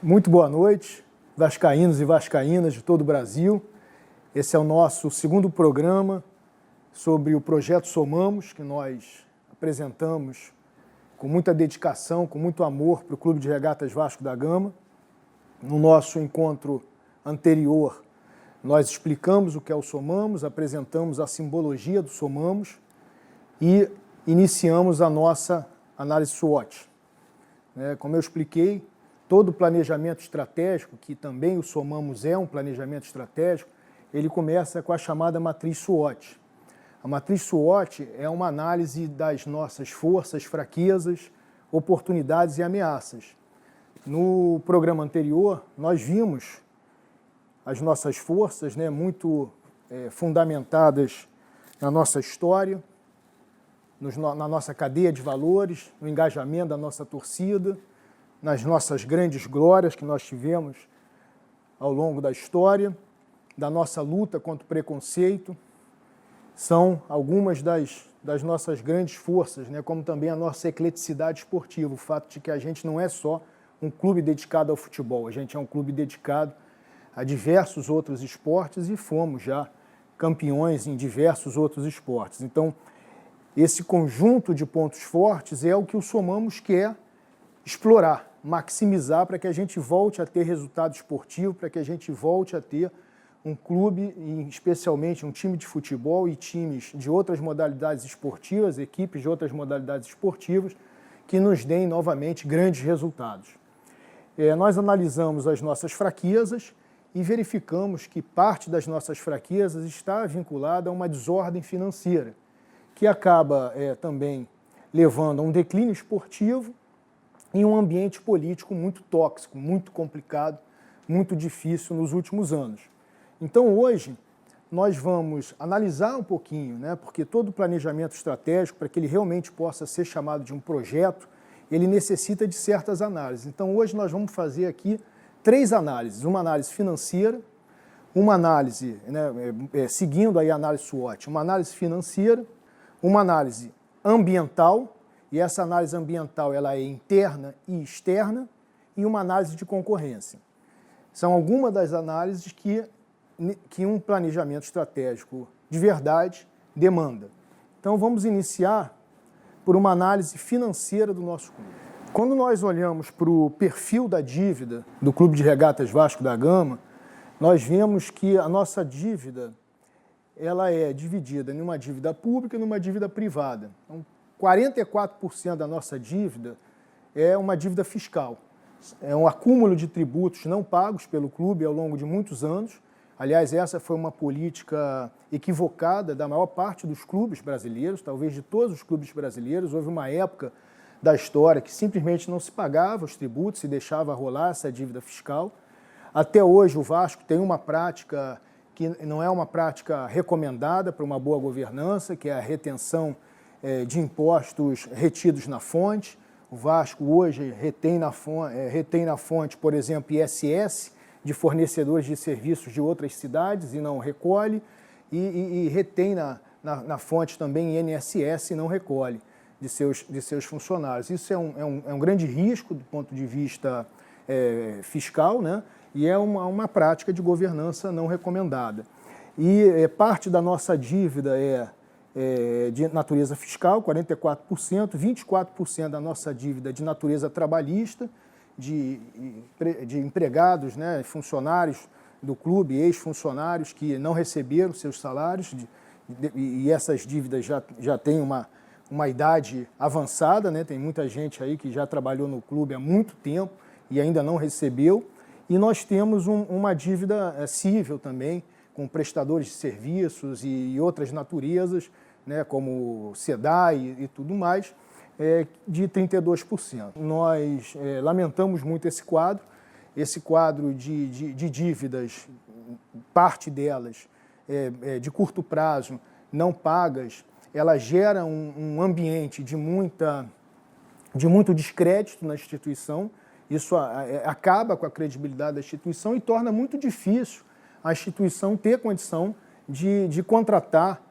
Muito boa noite, vascaínos e vascaínas de todo o Brasil. Esse é o nosso segundo programa sobre o projeto Somamos, que nós apresentamos com muita dedicação, com muito amor para o Clube de Regatas Vasco da Gama. No nosso encontro anterior, nós explicamos o que é o Somamos, apresentamos a simbologia do Somamos e iniciamos a nossa análise SWOT. Como eu expliquei, todo planejamento estratégico, que também o Somamos é um planejamento estratégico, ele começa com a chamada matriz SWOT. A matriz SWOT é uma análise das nossas forças, fraquezas, oportunidades e ameaças. No programa anterior, nós vimos as nossas forças muito fundamentadas na nossa história, na nossa cadeia de valores, no engajamento da nossa torcida, nas nossas grandes glórias que nós tivemos ao longo da história, da nossa luta contra o preconceito. São algumas das nossas grandes forças, como também a nossa ecleticidade esportiva, o fato de que a gente não é só um clube dedicado ao futebol, a gente é um clube dedicado a diversos outros esportes e fomos já campeões em diversos outros esportes. Então, esse conjunto de pontos fortes é o que o Somamos quer explorar, maximizar para que a gente volte a ter resultado esportivo, para que a gente volte a ter um clube, especialmente um time de futebol e times de outras modalidades esportivas, equipes de outras modalidades esportivas, que nos deem novamente grandes resultados. Nós analisamos as nossas fraquezas e verificamos que parte das nossas fraquezas está vinculada a uma desordem financeira, que acaba também levando a um declínio esportivo e um ambiente político muito tóxico, muito complicado, muito difícil nos últimos anos. Então, hoje, nós vamos analisar um pouquinho, porque todo planejamento estratégico, para que ele realmente possa ser chamado de um projeto, ele necessita de certas análises. Então, hoje nós vamos fazer aqui 3 análises. Uma análise financeira, uma análise, seguindo aí a análise SWOT, uma análise financeira, uma análise ambiental, e essa análise ambiental ela é interna e externa, e uma análise de concorrência. São algumas das análises que um planejamento estratégico de verdade demanda. Então vamos iniciar por uma análise financeira do nosso clube. Quando nós olhamos para o perfil da dívida do Clube de Regatas Vasco da Gama, nós vemos que a nossa dívida ela é dividida em uma dívida pública e numa dívida privada. Então, 44% da nossa dívida é uma dívida fiscal. É um acúmulo de tributos não pagos pelo clube ao longo de muitos anos. Aliás, essa foi uma política equivocada da maior parte dos clubes brasileiros, talvez de todos os clubes brasileiros. Houve uma época da história que simplesmente não se pagava os tributos e deixava rolar essa dívida fiscal. Até hoje o Vasco tem uma prática que não é uma prática recomendada para uma boa governança, que é a retenção de impostos retidos na fonte. O Vasco hoje retém na fonte, por exemplo, ISS, de fornecedores de serviços de outras cidades e não recolhe, e retém na fonte também INSS e não recolhe de seus funcionários. Isso é um grande risco do ponto de vista fiscal, e é uma prática de governança não recomendada. E parte da nossa dívida é de natureza fiscal, 44%, 24% da nossa dívida é de natureza trabalhista, de empregados, funcionários do clube, ex-funcionários que não receberam seus salários, e essas dívidas já têm uma idade avançada, tem muita gente aí que já trabalhou no clube há muito tempo e ainda não recebeu. E nós temos uma dívida cível também, com prestadores de serviços e outras naturezas, como SEDAI e tudo mais, de 32%. Nós lamentamos muito esse quadro de dívidas, parte delas de curto prazo, não pagas, ela gera um ambiente de muito descrédito na instituição. Isso acaba com a credibilidade da instituição e torna muito difícil a instituição ter condição de contratar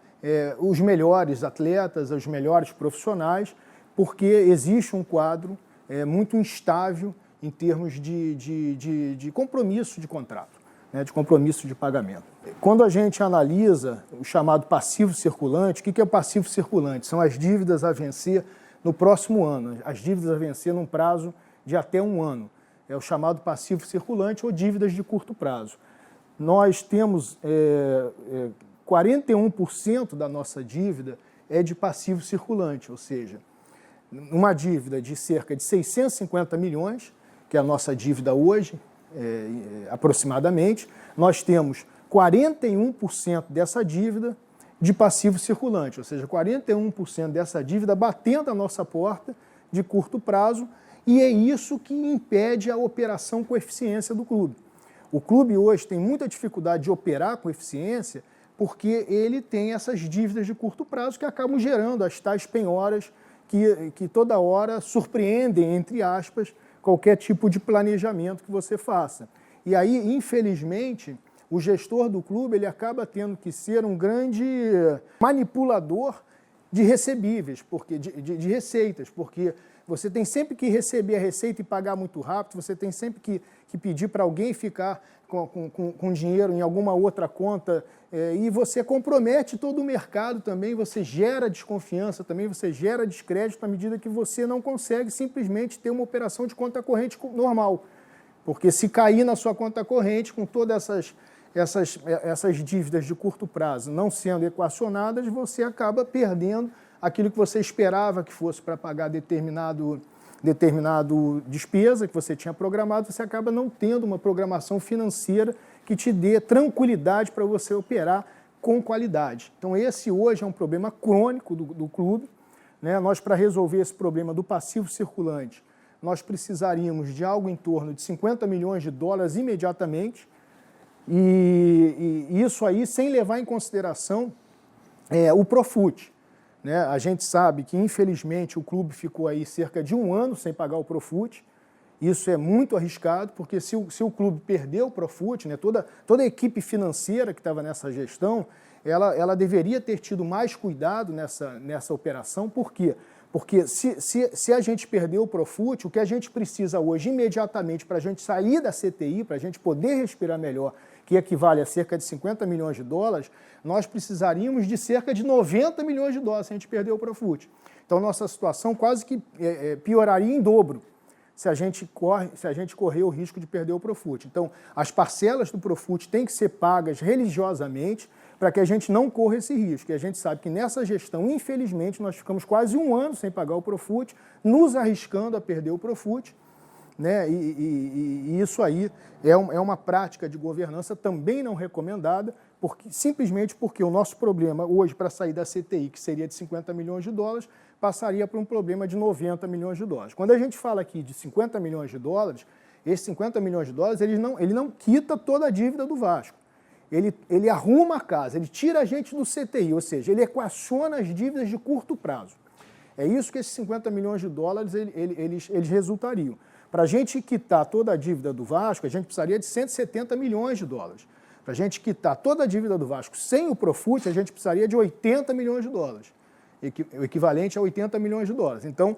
os melhores atletas, os melhores profissionais, porque existe um quadro muito instável em termos de compromisso de contrato, né, de compromisso de pagamento. Quando a gente analisa o chamado passivo circulante, o que é o passivo circulante? São as dívidas a vencer no próximo ano, as dívidas a vencer num prazo de até um ano. É o chamado passivo circulante ou dívidas de curto prazo. Nós temos 41% da nossa dívida é de passivo circulante, ou seja, uma dívida de cerca de 650 milhões, que é a nossa dívida hoje, aproximadamente, nós temos 41% dessa dívida de passivo circulante, ou seja, 41% dessa dívida batendo a nossa porta de curto prazo, e é isso que impede a operação com eficiência do clube. O clube hoje tem muita dificuldade de operar com eficiência porque ele tem essas dívidas de curto prazo que acabam gerando as tais penhoras que toda hora surpreendem, entre aspas, qualquer tipo de planejamento que você faça. E aí, infelizmente, o gestor do clube ele acaba tendo que ser um grande manipulador de recebíveis, de receitas, porque você tem sempre que receber a receita e pagar muito rápido, você tem sempre que pedir para alguém ficar com dinheiro em alguma outra conta, e você compromete todo o mercado também, você gera desconfiança também, você gera descrédito à medida que você não consegue simplesmente ter uma operação de conta corrente normal. Porque se cair na sua conta corrente com todas essas dívidas de curto prazo não sendo equacionadas, você acaba perdendo aquilo que você esperava que fosse para pagar determinado despesa que você tinha programado, você acaba não tendo uma programação financeira que te dê tranquilidade para você operar com qualidade. Então esse hoje é um problema crônico do clube, né? Nós, para resolver esse problema do passivo circulante, nós precisaríamos de algo em torno de 50 milhões de dólares imediatamente, e isso aí sem levar em consideração o Profut. Né? A gente sabe que, infelizmente, o clube ficou aí cerca de um ano sem pagar o Profut. Isso é muito arriscado, porque se o clube perdeu o Profut, né, toda a equipe financeira que estava nessa gestão, ela deveria ter tido mais cuidado nessa operação. Por quê? Porque se a gente perdeu o Profut, o que a gente precisa hoje, imediatamente, para a gente sair da CTI, para a gente poder respirar melhor, que equivale a cerca de 50 milhões de dólares, nós precisaríamos de cerca de 90 milhões de dólares se a gente perder o Profut. Então, nossa situação quase que pioraria em dobro se a gente correr o risco de perder o Profut. Então, as parcelas do Profut têm que ser pagas religiosamente para que a gente não corra esse risco. E a gente sabe que nessa gestão, infelizmente, nós ficamos quase um ano sem pagar o Profut, nos arriscando a perder o Profut, né? E isso aí é uma prática de governança também não recomendada, simplesmente porque o nosso problema hoje para sair da CTI, que seria de 50 milhões de dólares, passaria para um problema de 90 milhões de dólares. Quando a gente fala aqui de 50 milhões de dólares, esses 50 milhões de dólares ele não quita toda a dívida do Vasco. Ele arruma a casa, ele tira a gente do CTI, ou seja, ele equaciona as dívidas de curto prazo. É isso que esses 50 milhões de dólares eles resultariam. Para a gente quitar toda a dívida do Vasco, a gente precisaria de 170 milhões de dólares. Para a gente quitar toda a dívida do Vasco sem o Profut, a gente precisaria de 80 milhões de dólares, o equivalente a 80 milhões de dólares. Então,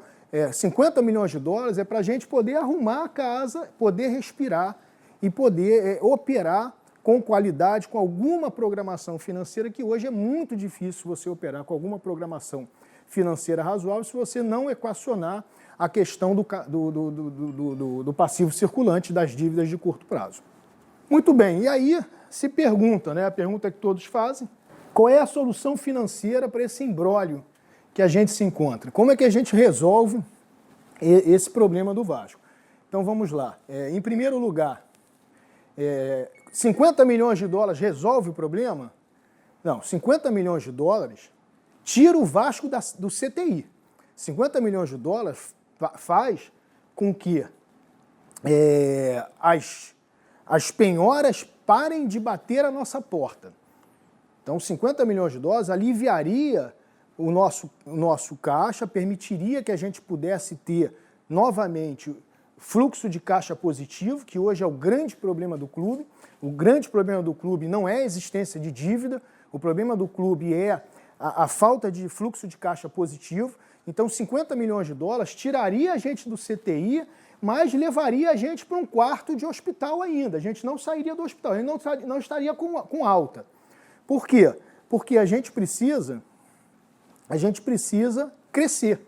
50 milhões de dólares é para a gente poder arrumar a casa, poder respirar e poder operar com qualidade, com alguma programação financeira, que hoje é muito difícil você operar com alguma programação financeira razoável se você não equacionar a questão do passivo circulante das dívidas de curto prazo. Muito bem, e aí se pergunta, né, a pergunta que todos fazem, qual é a solução financeira para esse imbróglio que a gente se encontra? Como é que a gente resolve esse problema do Vasco? Então vamos lá. Em primeiro lugar, 50 milhões de dólares resolve o problema? Não, 50 milhões de dólares tira o Vasco do CTI. 50 milhões de dólares faz com que as penhoras parem de bater a nossa porta. Então, 50 milhões de dólares aliviaria o nosso caixa, permitiria que a gente pudesse ter novamente fluxo de caixa positivo, que hoje é o grande problema do clube. O grande problema do clube não é a existência de dívida, o problema do clube é a falta de fluxo de caixa positivo. Então, 50 milhões de dólares tiraria a gente do CTI, mas levaria a gente para um quarto de hospital ainda. A gente não sairia do hospital, a gente não estaria com alta. Por quê? Porque a gente precisa crescer.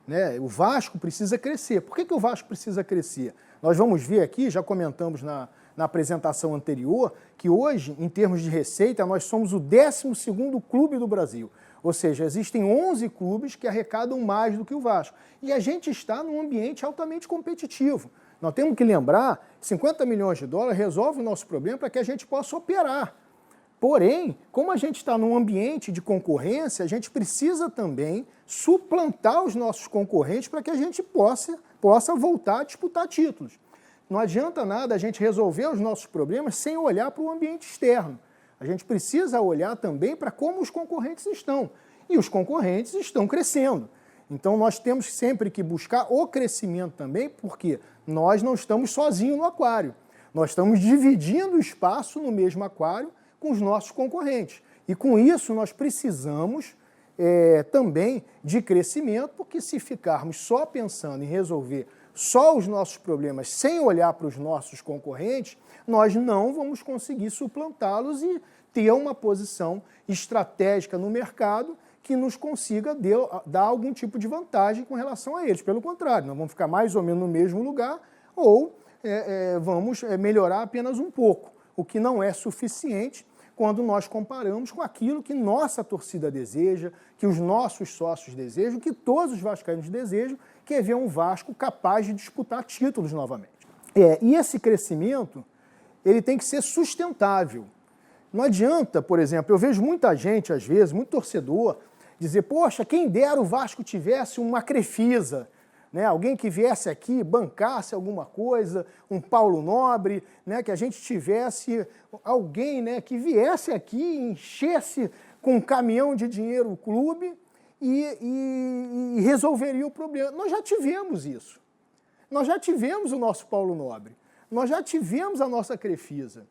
Né? O Vasco precisa crescer. Por que o Vasco precisa crescer? Nós vamos ver aqui, já comentamos na apresentação anterior, que hoje, em termos de receita, nós somos o 12º clube do Brasil. Ou seja, existem 11 clubes que arrecadam mais do que o Vasco. E a gente está num ambiente altamente competitivo. Nós temos que lembrar, 50 milhões de dólares resolve o nosso problema para que a gente possa operar. Porém, como a gente está num ambiente de concorrência, a gente precisa também suplantar os nossos concorrentes para que a gente possa voltar a disputar títulos. Não adianta nada a gente resolver os nossos problemas sem olhar para o ambiente externo. A gente precisa olhar também para como os concorrentes estão. E os concorrentes estão crescendo. Então nós temos sempre que buscar o crescimento também, porque nós não estamos sozinhos no aquário. Nós estamos dividindo o espaço no mesmo aquário com os nossos concorrentes. E com isso nós precisamos também de crescimento, porque se ficarmos só pensando em resolver só os nossos problemas sem olhar para os nossos concorrentes, nós não vamos conseguir suplantá-los e ter uma posição estratégica no mercado que nos consiga dar algum tipo de vantagem com relação a eles. Pelo contrário, nós vamos ficar mais ou menos no mesmo lugar ou vamos melhorar apenas um pouco, o que não é suficiente quando nós comparamos com aquilo que nossa torcida deseja, que os nossos sócios desejam, que todos os vascaínos desejam, que é ver um Vasco capaz de disputar títulos novamente. E esse crescimento, ele tem que ser sustentável. Não adianta, por exemplo, eu vejo muita gente, às vezes, muito torcedor, dizer, poxa, quem dera o Vasco tivesse uma Crefisa, né? Alguém que viesse aqui, bancasse alguma coisa, um Paulo Nobre, né? Que a gente tivesse alguém, né, que viesse aqui e enchesse com um caminhão de dinheiro o clube e resolveria o problema. Nós já tivemos isso. Nós já tivemos o nosso Paulo Nobre. Nós já tivemos a nossa Crefisa.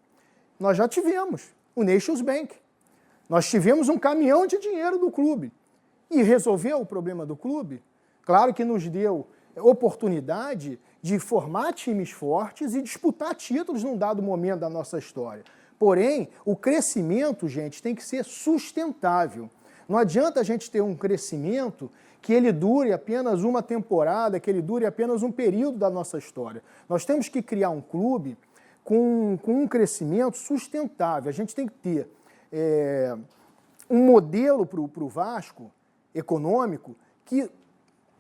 Nós já tivemos o Nations Bank. Nós tivemos um caminhão de dinheiro do clube. E resolveu o problema do clube? Claro que nos deu oportunidade de formar times fortes e disputar títulos num dado momento da nossa história. Porém, o crescimento, gente, tem que ser sustentável. Não adianta a gente ter um crescimento que ele dure apenas uma temporada, que ele dure apenas um período da nossa história. Nós temos que criar um clube com um crescimento sustentável. A gente tem que ter um modelo para o Vasco econômico que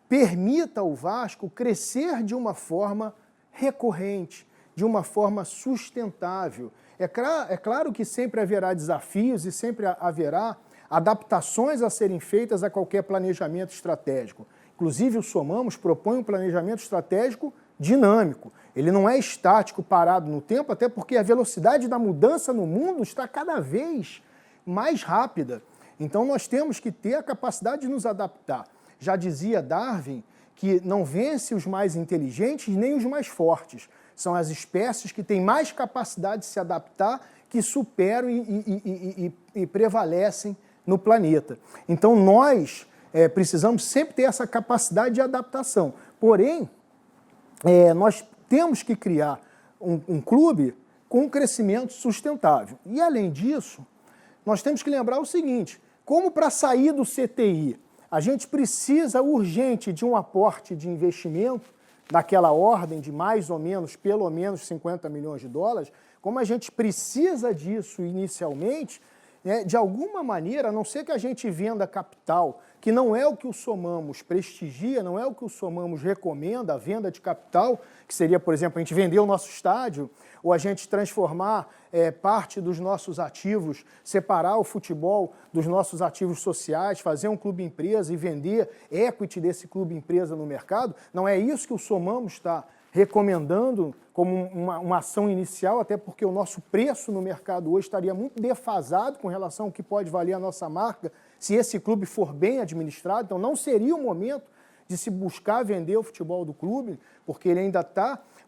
permita ao Vasco crescer de uma forma recorrente, de uma forma sustentável. É claro que sempre haverá desafios e sempre haverá adaptações a serem feitas a qualquer planejamento estratégico. Inclusive, o Somamos propõe um planejamento estratégico dinâmico. Ele não é estático, parado no tempo, até porque a velocidade da mudança no mundo está cada vez mais rápida. Então, nós temos que ter a capacidade de nos adaptar. Já dizia Darwin que não vence os mais inteligentes nem os mais fortes. São as espécies que têm mais capacidade de se adaptar que superam e prevalecem no planeta. Então, nós precisamos sempre ter essa capacidade de adaptação. Porém, nós temos que criar um clube com um crescimento sustentável. E, além disso, nós temos que lembrar o seguinte, como para sair do CTI, a gente precisa urgente de um aporte de investimento daquela ordem de mais ou menos, pelo menos 50 milhões de dólares, como a gente precisa disso inicialmente, de alguma maneira, a não ser que a gente venda capital, que não é o que o Somamos prestigia, não é o que o Somamos recomenda, a venda de capital, que seria, por exemplo, a gente vender o nosso estádio, ou a gente transformar parte dos nossos ativos, separar o futebol dos nossos ativos sociais, fazer um clube empresa e vender equity desse clube empresa no mercado. Não é isso que o Somamos está recomendando como uma ação inicial, até porque o nosso preço no mercado hoje estaria muito defasado com relação ao que pode valer a nossa marca se esse clube for bem administrado. Então não seria o momento de se buscar vender o futebol do clube, porque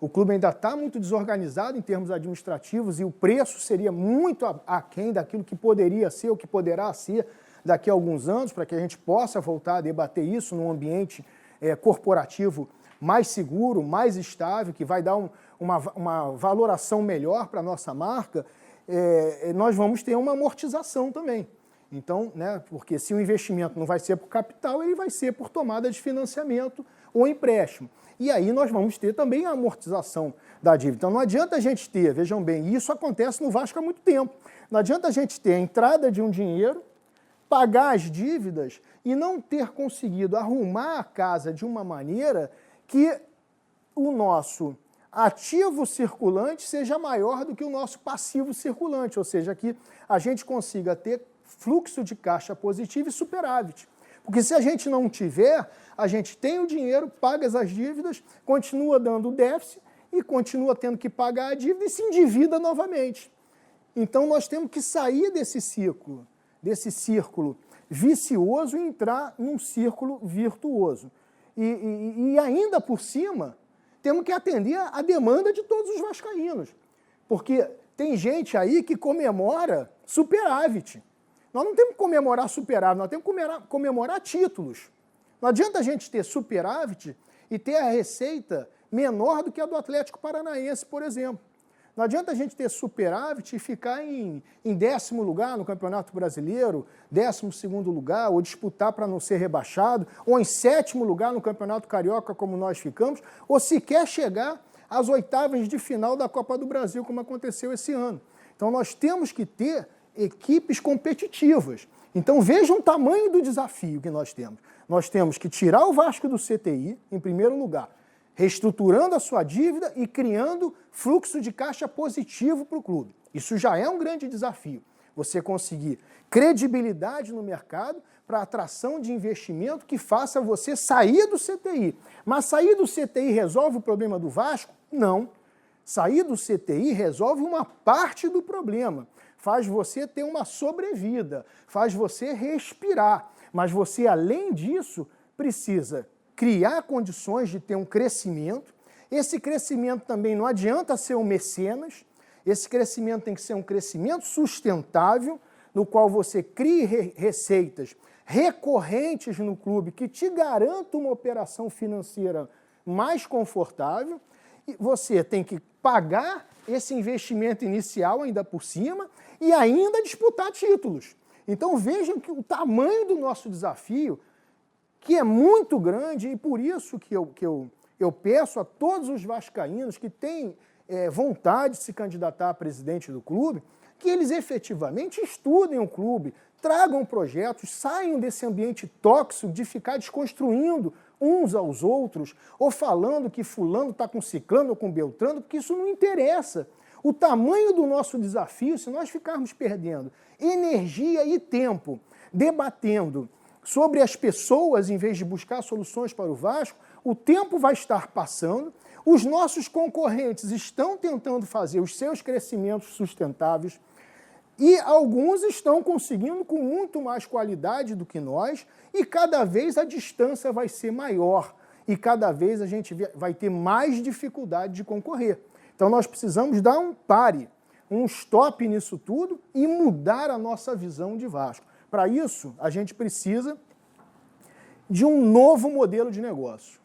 o clube ainda está muito desorganizado em termos administrativos e o preço seria muito aquém daquilo que poderia ser ou que poderá ser daqui a alguns anos, para que a gente possa voltar a debater isso num ambiente corporativo mais seguro, mais estável, que vai dar uma valoração melhor para a nossa marca, nós vamos ter uma amortização também. Então, né, porque se o investimento não vai ser por capital, ele vai ser por tomada de financiamento ou empréstimo. E aí nós vamos ter também a amortização da dívida. Então não adianta a gente ter, vejam bem, isso acontece no Vasco há muito tempo, não adianta a gente ter a entrada de um dinheiro, pagar as dívidas e não ter conseguido arrumar a casa de uma maneira que o nosso ativo circulante seja maior do que o nosso passivo circulante, ou seja, que a gente consiga ter fluxo de caixa positivo e superávit. Porque se a gente não tiver, a gente tem o dinheiro, paga as dívidas, continua dando déficit e continua tendo que pagar a dívida e se endivida novamente. Então nós temos que sair desse círculo vicioso e entrar num círculo virtuoso. E ainda por cima, temos que atender a demanda de todos os vascaínos. Porque tem gente aí que comemora superávit. Nós não temos que comemorar superávit, nós temos que comemorar títulos. Não adianta a gente ter superávit e ter a receita menor do que a do Atlético Paranaense, por exemplo. Não adianta a gente ter superávit e ficar em 10º lugar no Campeonato Brasileiro, 12º lugar, ou disputar para não ser rebaixado, ou em 7º lugar no Campeonato Carioca, como nós ficamos, ou sequer chegar às oitavas de final da Copa do Brasil, como aconteceu esse ano. Então nós temos que ter equipes competitivas. Então vejam o tamanho do desafio que nós temos. Nós temos que tirar o Vasco do CTI, em primeiro lugar, reestruturando a sua dívida e criando fluxo de caixa positivo para o clube. Isso já é um grande desafio. Você conseguir credibilidade no mercado para atração de investimento que faça você sair do CTI. Mas sair do CTI resolve o problema do Vasco? Não. Sair do CTI resolve uma parte do problema. Faz você ter uma sobrevida, faz você respirar. Mas você, além disso, precisa criar condições de ter um crescimento. Esse crescimento também não adianta ser um mecenas, esse crescimento tem que ser um crescimento sustentável, no qual você crie receitas recorrentes no clube que te garantam uma operação financeira mais confortável, e você tem que pagar esse investimento inicial ainda por cima e ainda disputar títulos. Então vejam que o tamanho do nosso desafio, que é muito grande, e por isso que eu peço a todos os vascaínos que têm vontade de se candidatar a presidente do clube, que eles efetivamente estudem o clube, tragam projetos, saiam desse ambiente tóxico de ficar desconstruindo uns aos outros, ou falando que fulano está com ciclano ou com beltrano, porque isso não interessa. O tamanho do nosso desafio, se nós ficarmos perdendo energia e tempo debatendo sobre as pessoas, em vez de buscar soluções para o Vasco, o tempo vai estar passando, os nossos concorrentes estão tentando fazer os seus crescimentos sustentáveis e alguns estão conseguindo com muito mais qualidade do que nós e cada vez a distância vai ser maior e cada vez a gente vai ter mais dificuldade de concorrer. Então nós precisamos dar um pare, um stop nisso tudo e mudar a nossa visão de Vasco. Para isso, a gente precisa de um novo modelo de negócio.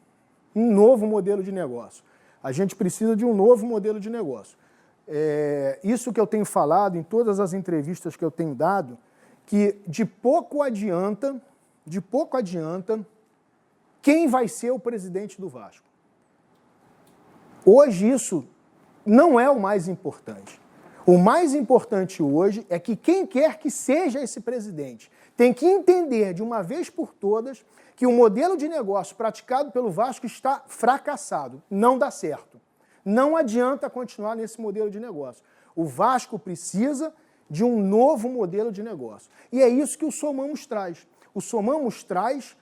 Um novo modelo de negócio. A gente precisa de um novo modelo de negócio. Isso que eu tenho falado em todas as entrevistas que eu tenho dado, que de pouco adianta quem vai ser o presidente do Vasco. Hoje isso não é o mais importante. O mais importante hoje é que quem quer que seja esse presidente tem que entender de uma vez por todas que o modelo de negócio praticado pelo Vasco está fracassado, não dá certo. Não adianta continuar nesse modelo de negócio. O Vasco precisa de um novo modelo de negócio. E é isso que o Somamos traz. O Somamos traz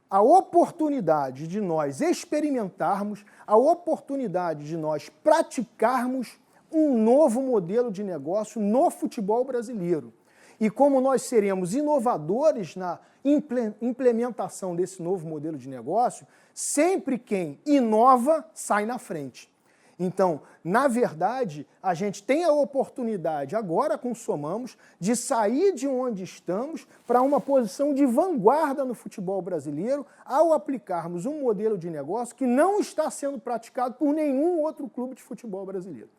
a oportunidade de nós experimentarmos, a oportunidade de nós praticarmos um novo modelo de negócio no futebol brasileiro. E como nós seremos inovadores na implementação desse novo modelo de negócio, sempre quem inova sai na frente. Então, na verdade, a gente tem a oportunidade, agora com o Somamos, de sair de onde estamos para uma posição de vanguarda no futebol brasileiro ao aplicarmos um modelo de negócio que não está sendo praticado por nenhum outro clube de futebol brasileiro.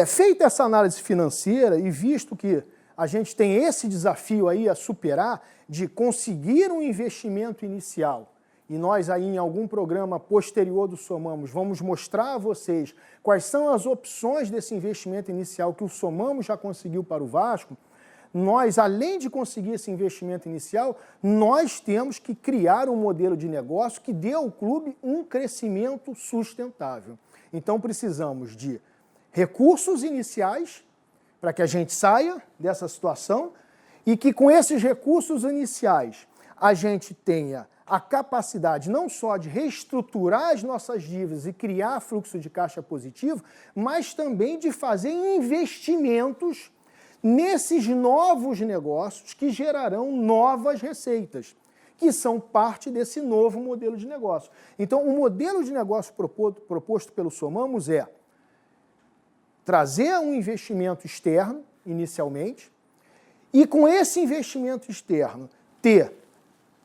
Feita essa análise financeira e visto que a gente tem esse desafio aí a superar de conseguir um investimento inicial, e nós aí em algum programa posterior do Somamos vamos mostrar a vocês quais são as opções desse investimento inicial que o Somamos já conseguiu para o Vasco, nós, além de conseguir esse investimento inicial, nós temos que criar um modelo de negócio que dê ao clube um crescimento sustentável. Então precisamos de recursos iniciais para que a gente saia dessa situação e que com esses recursos iniciais a gente tenha a capacidade não só de reestruturar as nossas dívidas e criar fluxo de caixa positivo, mas também de fazer investimentos nesses novos negócios que gerarão novas receitas, que são parte desse novo modelo de negócio. Então, o modelo de negócio proposto pelo Somamos é trazer um investimento externo, inicialmente, e com esse investimento externo ter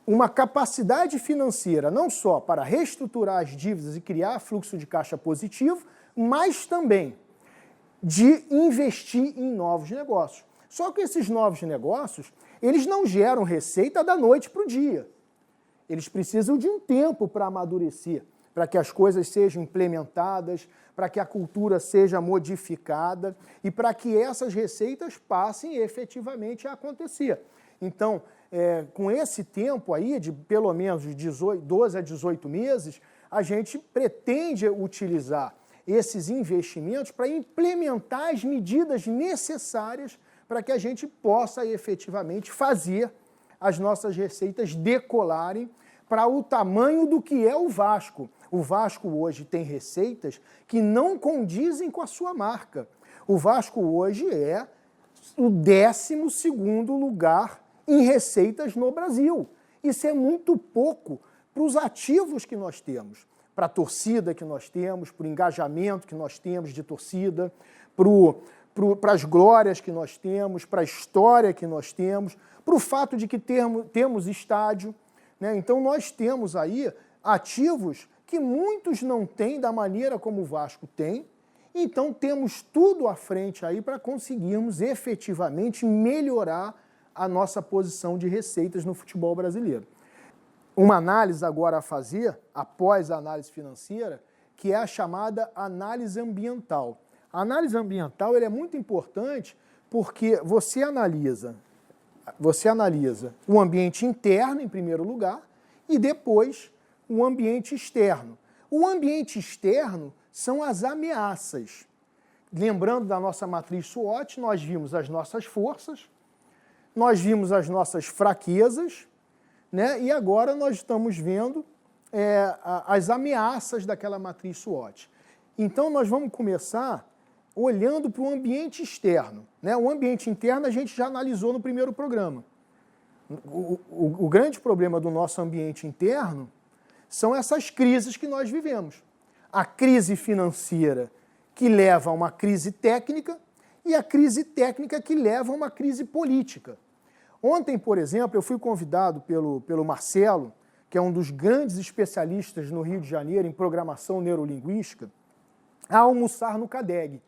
uma capacidade financeira não só para reestruturar as dívidas e criar fluxo de caixa positivo, mas também de investir em novos negócios. Só que esses novos negócios, eles não geram receita da noite para o dia. Eles precisam de um tempo para amadurecer, para que as coisas sejam implementadas, para que a cultura seja modificada e para que essas receitas passem efetivamente a acontecer. Então, com esse tempo aí, de pelo menos 12 a 18 meses, a gente pretende utilizar esses investimentos para implementar as medidas necessárias para que a gente possa efetivamente fazer as nossas receitas decolarem para o tamanho do que é o Vasco. O Vasco hoje tem receitas que não condizem com a sua marca. O Vasco hoje é o 12º lugar em receitas no Brasil. Isso é muito pouco para os ativos que nós temos, para a torcida que nós temos, para o engajamento que nós temos de torcida, para as glórias que nós temos, para a história que nós temos, para o fato de que temos estádio, né? Então nós temos aí ativos que muitos não têm da maneira como o Vasco tem, então temos tudo à frente aí para conseguirmos efetivamente melhorar a nossa posição de receitas no futebol brasileiro. Uma análise agora a fazer, após a análise financeira, que é a chamada análise ambiental. A análise ambiental é muito importante porque você analisa o ambiente interno, em primeiro lugar, e depois o ambiente externo. O ambiente externo são as ameaças. Lembrando da nossa matriz SWOT, nós vimos as nossas forças, nós vimos as nossas fraquezas, né? E agora nós estamos vendo as ameaças daquela matriz SWOT. Então nós vamos começar olhando para o ambiente externo, né? O ambiente interno a gente já analisou no primeiro programa. O grande problema do nosso ambiente interno são essas crises que nós vivemos. A crise financeira que leva a uma crise técnica e a crise técnica que leva a uma crise política. Ontem, por exemplo, eu fui convidado pelo Marcelo, que é um dos grandes especialistas no Rio de Janeiro em programação neurolinguística, a almoçar no CADEG.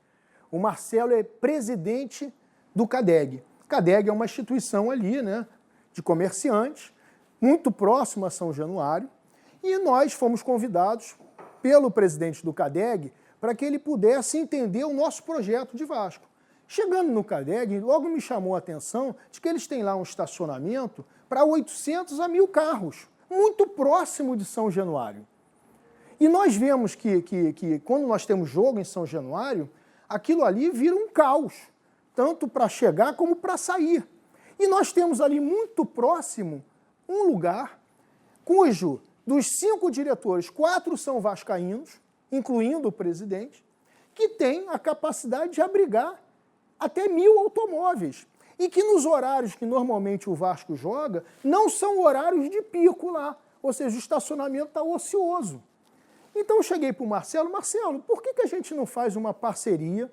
O Marcelo é presidente do CADEG. O CADEG é uma instituição ali, né, de comerciantes, muito próximo a São Januário, e nós fomos convidados pelo presidente do CADEG para que ele pudesse entender o nosso projeto de Vasco. Chegando no CADEG, logo me chamou a atenção de que eles têm lá um estacionamento para 800 a 1.000 carros, muito próximo de São Januário. E nós vemos que quando nós temos jogo em São Januário, aquilo ali vira um caos, tanto para chegar como para sair. E nós temos ali muito próximo um lugar cujo, dos 5 diretores, 4 são vascaínos, incluindo o presidente, que tem a capacidade de abrigar até 1.000 automóveis. E que nos horários que normalmente o Vasco joga, não são horários de pico lá. Ou seja, o estacionamento está ocioso. Então eu cheguei para o Marcelo, por que a gente não faz uma parceria?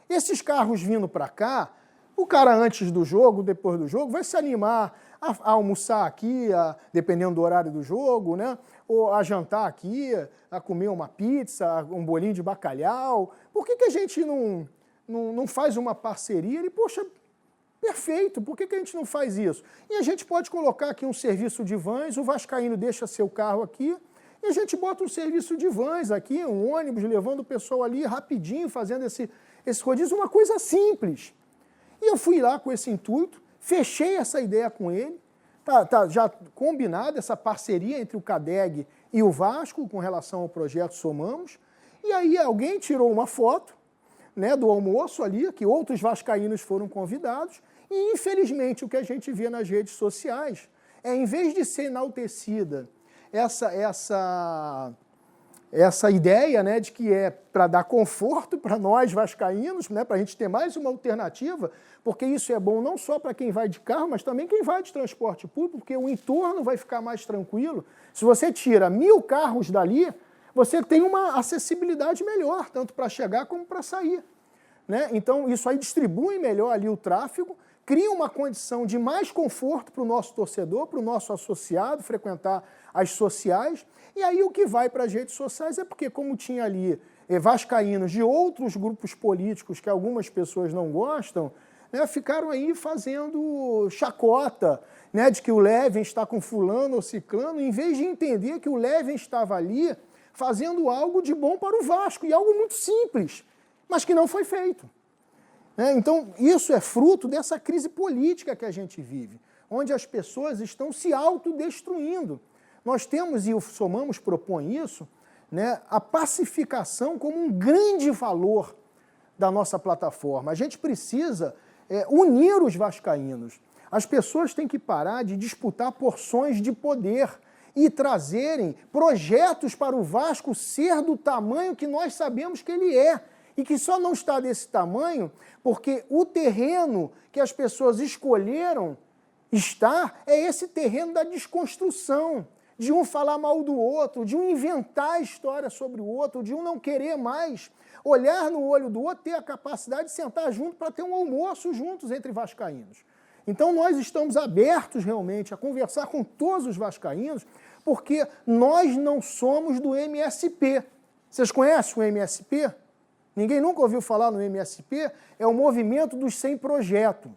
Esses carros vindo para cá, o cara antes do jogo, depois do jogo, vai se animar a almoçar aqui, dependendo do horário do jogo, né? Ou a jantar aqui, a comer uma pizza, um bolinho de bacalhau. Por que a gente não faz uma parceria? Ele, poxa, perfeito, por que a gente não faz isso? E a gente pode colocar aqui um serviço de vans, o vascaíno deixa seu carro aqui, e a gente bota um serviço de vans aqui, um ônibus levando o pessoal ali rapidinho, fazendo esse rodízio, uma coisa simples. E eu fui lá com esse intuito, fechei essa ideia com ele, tá já combinado essa parceria entre o CADEG e o Vasco com relação ao projeto Somamos, e aí alguém tirou uma foto, né, do almoço ali, que outros vascaínos foram convidados, e infelizmente o que a gente vê nas redes sociais é, em vez de ser enaltecida essa ideia, né, de que é para dar conforto para nós vascaínos, né, para a gente ter mais uma alternativa, porque isso é bom não só para quem vai de carro, mas também quem vai de transporte público, porque o entorno vai ficar mais tranquilo. Se você tira 1000 carros dali, você tem uma acessibilidade melhor, tanto para chegar como para sair, né? Então isso aí distribui melhor ali o tráfego, cria uma condição de mais conforto para o nosso torcedor, para o nosso associado frequentar as sociais, e aí o que vai para as redes sociais é porque, como tinha ali vascaínos de outros grupos políticos que algumas pessoas não gostam, né, ficaram aí fazendo chacota, né, de que o Levin está com fulano ou ciclano, em vez de entender que o Levin estava ali fazendo algo de bom para o Vasco, e algo muito simples, mas que não foi feito. Então, isso é fruto dessa crise política que a gente vive, onde as pessoas estão se autodestruindo. Nós temos, e o Somamos propõe isso, né, a pacificação como um grande valor da nossa plataforma. A gente precisa unir os vascaínos. As pessoas têm que parar de disputar porções de poder e trazerem projetos para o Vasco ser do tamanho que nós sabemos que ele é. E que só não está desse tamanho porque o terreno que as pessoas escolheram estar é esse terreno da desconstrução, de um falar mal do outro, de um inventar história sobre o outro, de um não querer mais olhar no olho do outro, ter a capacidade de sentar junto para ter um almoço juntos entre vascaínos. Então nós estamos abertos realmente a conversar com todos os vascaínos, porque nós não somos do MSP. Vocês conhecem o MSP? Ninguém nunca ouviu falar no MSP? É o Movimento dos Sem Projeto,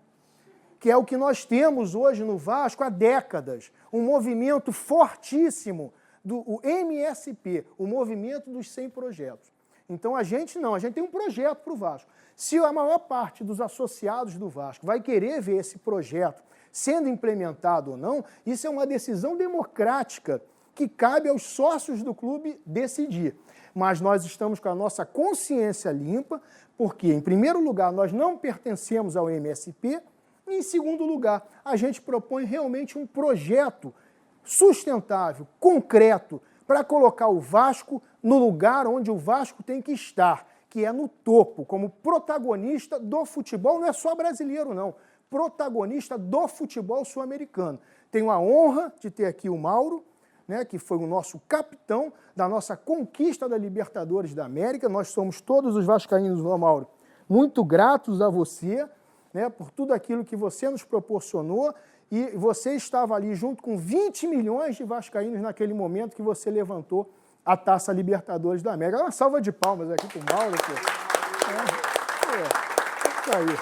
que é o que nós temos hoje no Vasco há décadas. Um movimento fortíssimo, o MSP, o Movimento dos Sem Projetos. Então a gente tem um projeto para o Vasco. Se a maior parte dos associados do Vasco vai querer ver esse projeto sendo implementado ou não, isso é uma decisão democrática que cabe aos sócios do clube decidir. Mas nós estamos com a nossa consciência limpa, porque, em primeiro lugar, nós não pertencemos ao MSP, e, em segundo lugar, a gente propõe realmente um projeto sustentável, concreto, para colocar o Vasco no lugar onde o Vasco tem que estar, que é no topo, como protagonista do futebol, não é só brasileiro, não, protagonista do futebol sul-americano. Tenho a honra de ter aqui o Mauro, né, que foi o nosso capitão da nossa conquista da Libertadores da América. Nós somos todos os vascaínos, Mauro, muito gratos a você, né, por tudo aquilo que você nos proporcionou, e você estava ali junto com 20 milhões de vascaínos naquele momento que você levantou a Taça Libertadores da América. Uma salva de palmas aqui para o Mauro. Isso aí.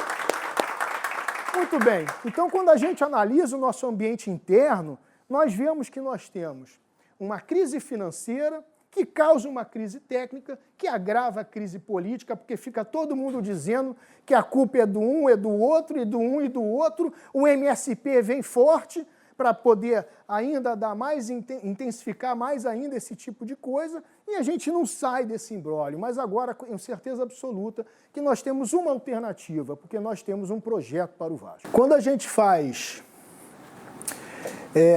Muito bem. Então, quando a gente analisa o nosso ambiente interno, nós vemos que nós temos uma crise financeira que causa uma crise técnica, que agrava a crise política, porque fica todo mundo dizendo que a culpa é do um, é do outro, e do um e do outro. O MSP vem forte para poder ainda dar mais, intensificar mais ainda esse tipo de coisa, e a gente não sai desse imbróglio. Mas agora, com certeza absoluta, que nós temos uma alternativa, porque nós temos um projeto para o Vasco. Quando a gente faz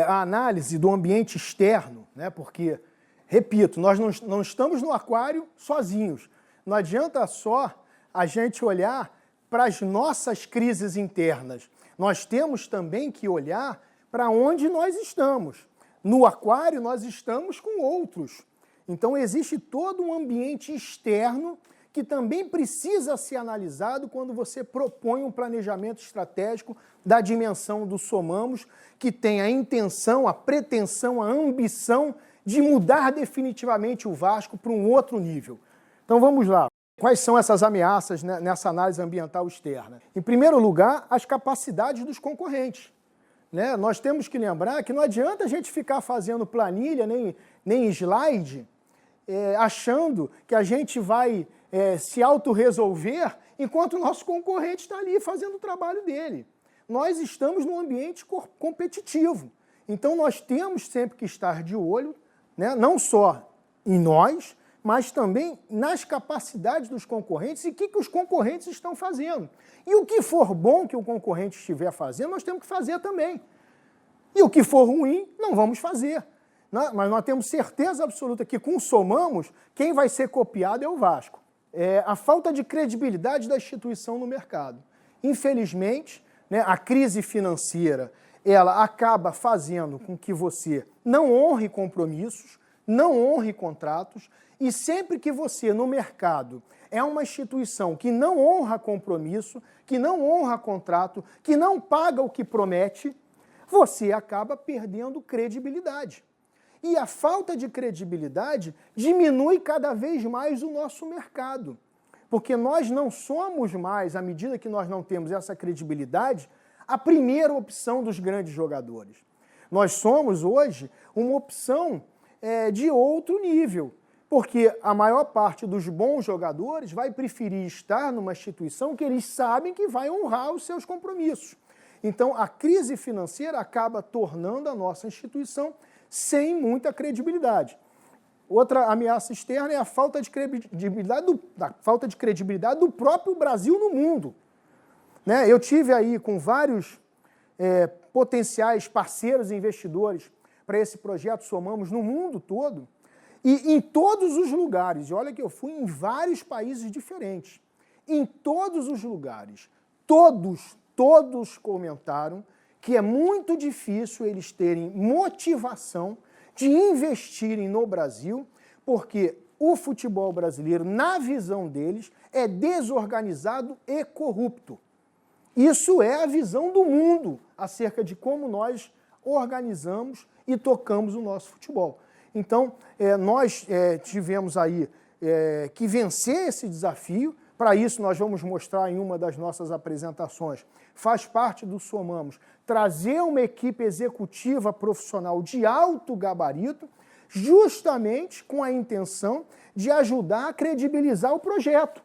a análise do ambiente externo, né, porque, repito, nós não estamos no aquário sozinhos. Não adianta só a gente olhar para as nossas crises internas. Nós temos também que olhar para onde nós estamos. No aquário, nós estamos com outros. Então existe todo um ambiente externo que também precisa ser analisado quando você propõe um planejamento estratégico da dimensão do Somamos, que tem a intenção, a pretensão, a ambição de mudar definitivamente o Vasco para um outro nível. Então vamos lá. Quais são essas ameaças nessa análise ambiental externa? Em primeiro lugar, as capacidades dos concorrentes. Nós temos que lembrar que não adianta a gente ficar fazendo planilha, nem slide, achando que a gente vai se autorresolver enquanto o nosso concorrente está ali fazendo o trabalho dele. Nós estamos num ambiente competitivo. Então nós temos sempre que estar de olho, não só em nós, mas também nas capacidades dos concorrentes e o que os concorrentes estão fazendo. E o que for bom que o concorrente estiver fazendo, nós temos que fazer também. E o que for ruim, não vamos fazer. Mas nós temos certeza absoluta que com o Somamos, quem vai ser copiado é o Vasco. A falta de credibilidade da instituição no mercado. Infelizmente, a crise financeira, ela acaba fazendo com que você não honre compromissos, não honre contratos, e sempre que você, no mercado, é uma instituição que não honra compromisso, que não honra contrato, que não paga o que promete, você acaba perdendo credibilidade. E a falta de credibilidade diminui cada vez mais o nosso mercado. Porque nós não somos mais, à medida que nós não temos essa credibilidade, a primeira opção dos grandes jogadores. Nós somos, hoje, uma opção de outro nível. Porque a maior parte dos bons jogadores vai preferir estar numa instituição que eles sabem que vai honrar os seus compromissos. Então, a crise financeira acaba tornando a nossa instituição sem muita credibilidade. Outra ameaça externa é a falta de credibilidade do próprio Brasil no mundo. Eu tive aí com vários potenciais parceiros e investidores para esse projeto Somamos no mundo todo, e em todos os lugares, e olha que eu fui em vários países diferentes, em todos os lugares, todos comentaram que é muito difícil eles terem motivação de investirem no Brasil, porque o futebol brasileiro, na visão deles, é desorganizado e corrupto. Isso é a visão do mundo acerca de como nós organizamos e tocamos o nosso futebol. Então, nós tivemos aí que vencer esse desafio. Para isso, nós vamos mostrar em uma das nossas apresentações, faz parte do Somamos, trazer uma equipe executiva profissional de alto gabarito, justamente com a intenção de ajudar a credibilizar o projeto.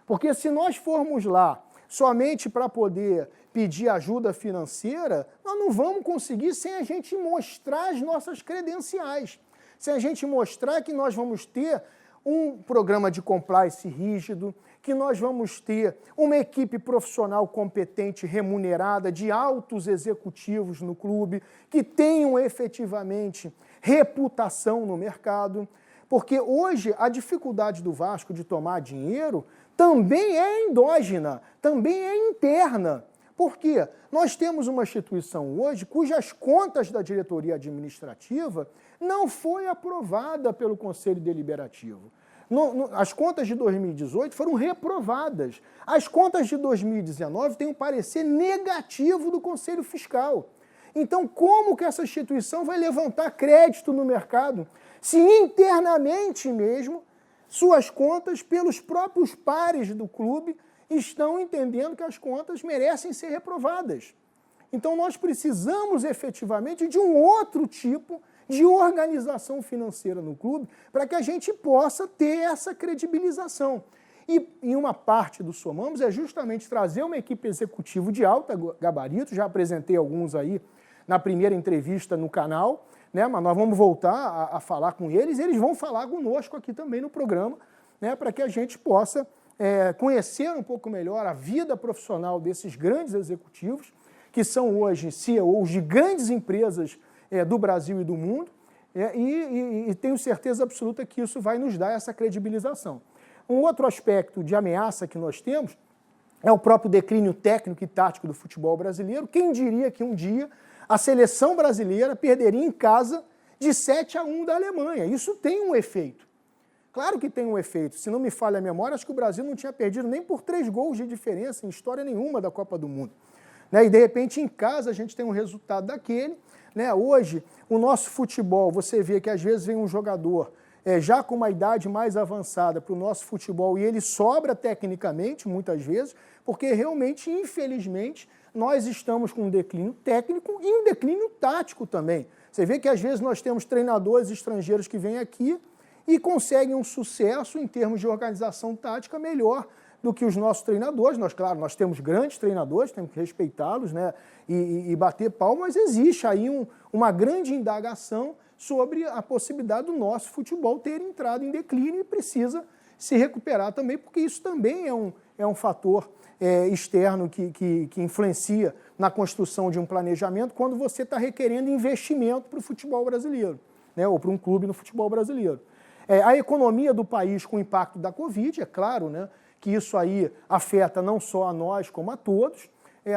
Porque se nós formos lá somente para poder pedir ajuda financeira, nós não vamos conseguir sem a gente mostrar as nossas credenciais, sem a gente mostrar que nós vamos ter um programa de compliance rígido, que nós vamos ter uma equipe profissional competente, remunerada, de altos executivos no clube, que tenham efetivamente reputação no mercado, porque hoje a dificuldade do Vasco de tomar dinheiro também é endógena, também é interna. Por quê? Nós temos uma instituição hoje cujas contas da diretoria administrativa não foi aprovada pelo Conselho Deliberativo. As contas de 2018 foram reprovadas. As contas de 2019 têm um parecer negativo do Conselho Fiscal. Então, como que essa instituição vai levantar crédito no mercado se internamente mesmo suas contas, pelos próprios pares do clube, estão entendendo que as contas merecem ser reprovadas? Então, nós precisamos efetivamente de um outro tipo de organização financeira no clube para que a gente possa ter essa credibilização. E uma parte do Somamos é justamente trazer uma equipe executiva de alto gabarito, já apresentei alguns aí na primeira entrevista no canal, mas nós vamos voltar a falar com eles, e eles vão falar conosco aqui também no programa, para que a gente possa conhecer um pouco melhor a vida profissional desses grandes executivos, que são hoje CEOs de grandes empresas do Brasil e do mundo, e tenho certeza absoluta que isso vai nos dar essa credibilização. Um outro aspecto de ameaça que nós temos é o próprio declínio técnico e tático do futebol brasileiro. Quem diria que um dia a seleção brasileira perderia em casa de 7-1 da Alemanha? Isso tem um efeito. Claro que tem um efeito. Se não me falha a memória, acho que o Brasil não tinha perdido nem por 3 gols de diferença em história nenhuma da Copa do Mundo. Né? E, de repente, em casa, a gente tem um resultado daquele. Né? Hoje, o nosso futebol, você vê que às vezes vem um jogador já com uma idade mais avançada para o nosso futebol e ele sobra tecnicamente, muitas vezes, porque realmente, infelizmente, nós estamos com um declínio técnico e um declínio tático também. Você vê que às vezes nós temos treinadores estrangeiros que vêm aqui e conseguem um sucesso em termos de organização tática melhor do que os nossos treinadores. Claro, nós temos grandes treinadores, temos que respeitá-los, né, e bater pau, mas existe aí uma grande indagação sobre a possibilidade do nosso futebol ter entrado em declínio e precisa se recuperar também, porque isso também é um fator externo que influencia na construção de um planejamento quando você está requerendo investimento para o futebol brasileiro, né, ou para um clube no futebol brasileiro. A economia do país com o impacto da Covid, é claro, né, que isso aí afeta não só a nós, como a todos.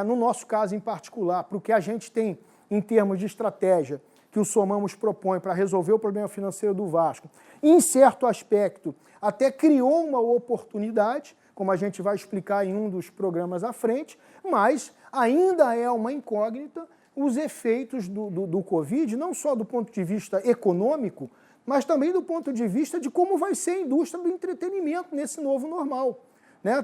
No nosso caso em particular, para o que a gente tem em termos de estratégia que o Somamos propõe para resolver o problema financeiro do Vasco, em certo aspecto, até criou uma oportunidade, como a gente vai explicar em um dos programas à frente, mas ainda é uma incógnita os efeitos do Covid, não só do ponto de vista econômico, mas também do ponto de vista de como vai ser a indústria do entretenimento nesse novo normal. Né?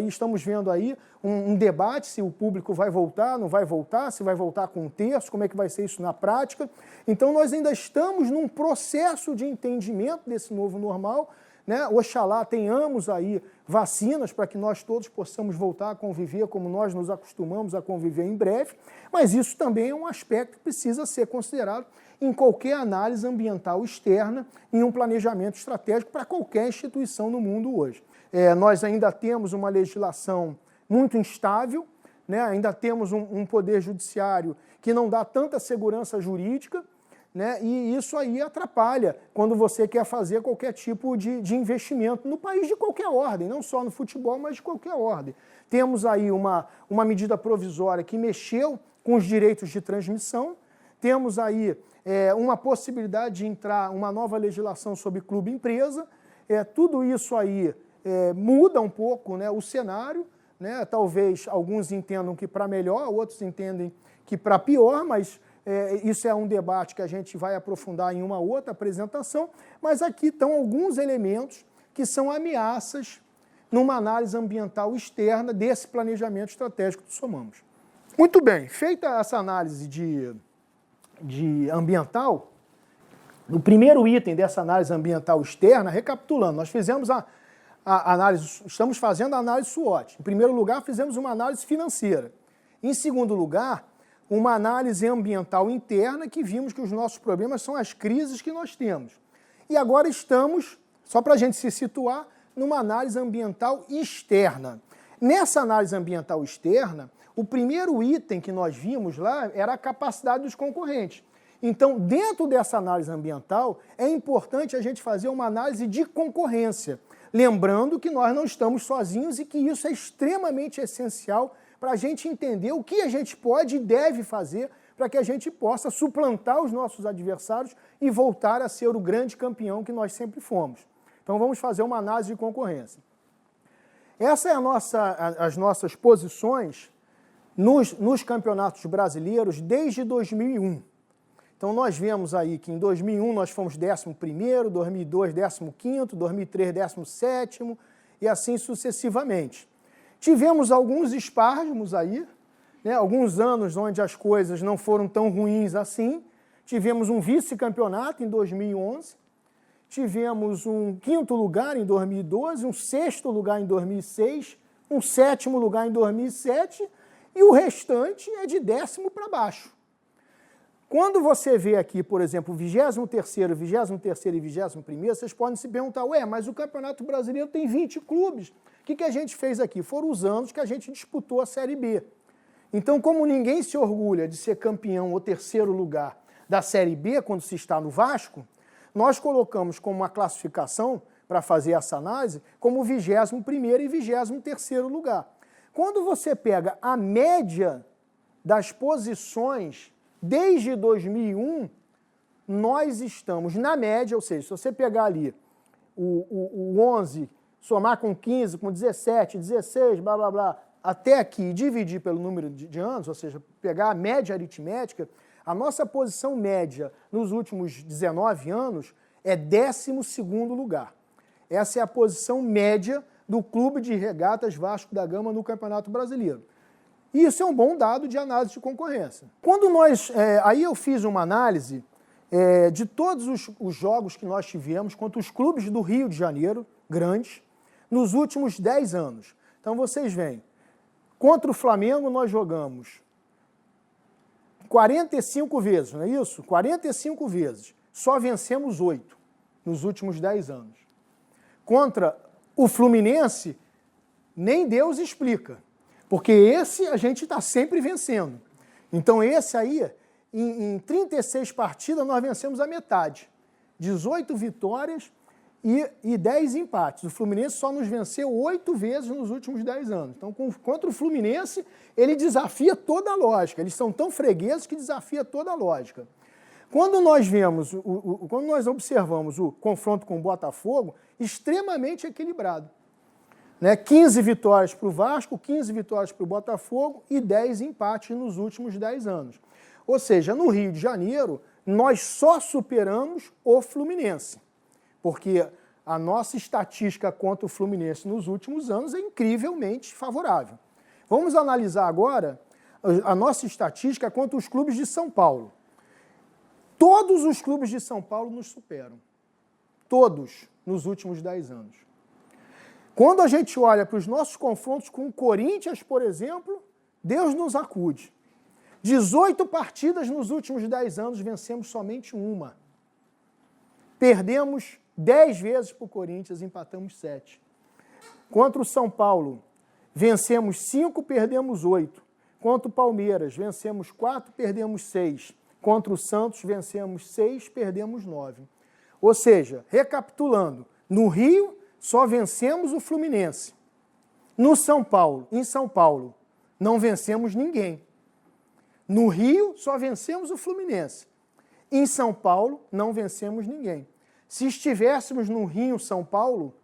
Estamos vendo aí um debate se o público vai voltar, não vai voltar, se vai voltar com um terço, como é que vai ser isso na prática. Então nós ainda estamos num processo de entendimento desse novo normal, né? Oxalá tenhamos aí vacinas para que nós todos possamos voltar a conviver como nós nos acostumamos a conviver em breve, mas isso também é um aspecto que precisa ser considerado em qualquer análise ambiental externa, em um planejamento estratégico para qualquer instituição no mundo hoje. Nós ainda temos uma legislação muito instável, né? Ainda temos um poder judiciário que não dá tanta segurança jurídica, né? E isso aí atrapalha quando você quer fazer qualquer tipo de investimento no país de qualquer ordem, não só no futebol, mas de qualquer ordem. Temos aí uma medida provisória que mexeu com os direitos de transmissão, temos aí uma possibilidade de entrar uma nova legislação sobre clube-empresa, tudo isso aí muda um pouco, né, o cenário, né? Talvez alguns entendam que para melhor, outros entendem que para pior, mas isso é um debate que a gente vai aprofundar em uma outra apresentação, mas aqui estão alguns elementos que são ameaças numa análise ambiental externa desse planejamento estratégico do Somamos. Muito bem, feita essa análise de ambiental, o primeiro item dessa análise ambiental externa, recapitulando, nós fizemos a análise, estamos fazendo a análise SWOT. Em primeiro lugar, fizemos uma análise financeira. Em segundo lugar, uma análise ambiental interna, que vimos que os nossos problemas são as crises que nós temos. E agora estamos, só para a gente se situar, numa análise ambiental externa. Nessa análise ambiental externa, o primeiro item que nós vimos lá era a capacidade dos concorrentes. Então, dentro dessa análise ambiental, é importante a gente fazer uma análise de concorrência. Lembrando que nós não estamos sozinhos e que isso é extremamente essencial para a gente entender o que a gente pode e deve fazer para que a gente possa suplantar os nossos adversários e voltar a ser o grande campeão que nós sempre fomos. Então vamos fazer uma análise de concorrência. Essas são as nossas posições nos campeonatos brasileiros desde 2001. Então nós vemos aí que em 2001 nós fomos 11º, 2002 15º, 2003 17º e assim sucessivamente. Tivemos alguns espasmos aí, né, alguns anos onde as coisas não foram tão ruins assim. Tivemos um vice-campeonato em 2011, tivemos um 5º lugar em 2012, um 6º lugar em 2006, um 7º lugar em 2007 e o restante é de 10º para baixo. Quando você vê aqui, por exemplo, 23º, 23º e 21º, vocês podem se perguntar, mas o Campeonato Brasileiro tem 20 clubes. O que a gente fez aqui? Foram os anos que a gente disputou a Série B. Então, como ninguém se orgulha de ser campeão ou terceiro lugar da Série B quando se está no Vasco, nós colocamos como uma classificação, para fazer essa análise, como 21º e 23º lugar. Quando você pega a média das posições desde 2001, nós estamos na média, ou seja, se você pegar ali o 11, somar com 15, com 17, 16, blá, blá, blá, até aqui e dividir pelo número de anos, ou seja, pegar a média aritmética, a nossa posição média nos últimos 19 anos é 12º lugar. Essa é a posição média do Clube de Regatas Vasco da Gama no Campeonato Brasileiro. E isso é um bom dado de análise de concorrência. Quando aí eu fiz uma análise de todos os jogos que nós tivemos contra os clubes do Rio de Janeiro, grandes, nos últimos 10 anos. Então vocês veem, contra o Flamengo nós jogamos 45 vezes, não é isso? 45 vezes. Só vencemos 8 nos últimos 10 anos. Contra o Fluminense, nem Deus explica, porque esse a gente está sempre vencendo. Então esse aí, em 36 partidas, nós vencemos a metade. 18 vitórias e 10 empates. O Fluminense só nos venceu 8 vezes nos últimos 10 anos. Então, contra o Fluminense, ele desafia toda a lógica. Eles são tão fregueses que desafia toda a lógica. Quando nós vemos, quando nós observamos o confronto com o Botafogo, extremamente equilibrado. Né? 15 vitórias para o Vasco, 15 vitórias para o Botafogo e 10 empates nos últimos 10 anos. Ou seja, no Rio de Janeiro, nós só superamos o Fluminense. Porque a nossa estatística contra o Fluminense nos últimos anos é incrivelmente favorável. Vamos analisar agora a nossa estatística contra os clubes de São Paulo. Todos os clubes de São Paulo nos superam. Todos nos últimos 10 anos. Quando a gente olha para os nossos confrontos com o Corinthians, por exemplo, Deus nos acude. 18 partidas nos últimos 10 anos, vencemos somente uma. Perdemos 10 vezes para o Corinthians, empatamos 7. Contra o São Paulo, vencemos 5, perdemos 8. Contra o Palmeiras, vencemos 4, perdemos 6. Contra o Santos, vencemos 6, perdemos 9. Ou seja, recapitulando, no Rio, só vencemos o Fluminense. Em São Paulo, não vencemos ninguém. No Rio, só vencemos o Fluminense. Em São Paulo, não vencemos ninguém. Se estivéssemos no Rio, São Paulo,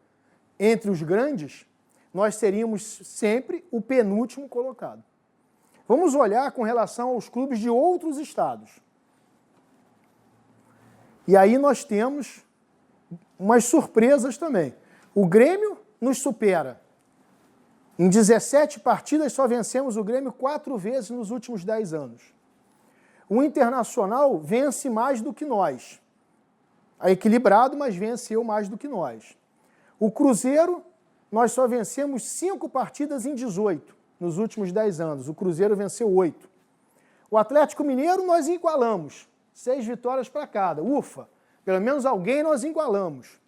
entre os grandes, nós seríamos sempre o penúltimo colocado. Vamos olhar com relação aos clubes de outros estados. E aí nós temos umas surpresas também. O Grêmio nos supera. Em 17 partidas só vencemos o Grêmio 4 vezes nos últimos 10 anos. O Internacional vence mais do que nós. É equilibrado, mas venceu mais do que nós. O Cruzeiro, nós só vencemos 5 partidas em 18 nos últimos 10 anos. O Cruzeiro venceu 8. O Atlético Mineiro nós igualamos. 6 vitórias para cada. Ufa! Pelo menos alguém nós igualamos.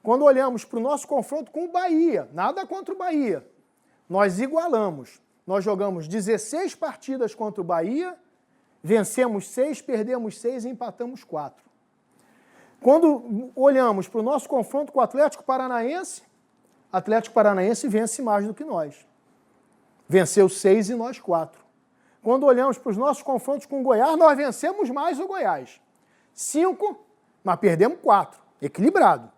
Quando olhamos para o nosso confronto com o Bahia, nada contra o Bahia, nós igualamos. Nós jogamos 16 partidas contra o Bahia, vencemos 6, perdemos 6 e empatamos 4. Quando olhamos para o nosso confronto com o Atlético Paranaense vence mais do que nós. Venceu 6 e nós 4. Quando olhamos para os nossos confrontos com o Goiás, nós vencemos mais o Goiás. 5, mas perdemos 4. Equilibrado.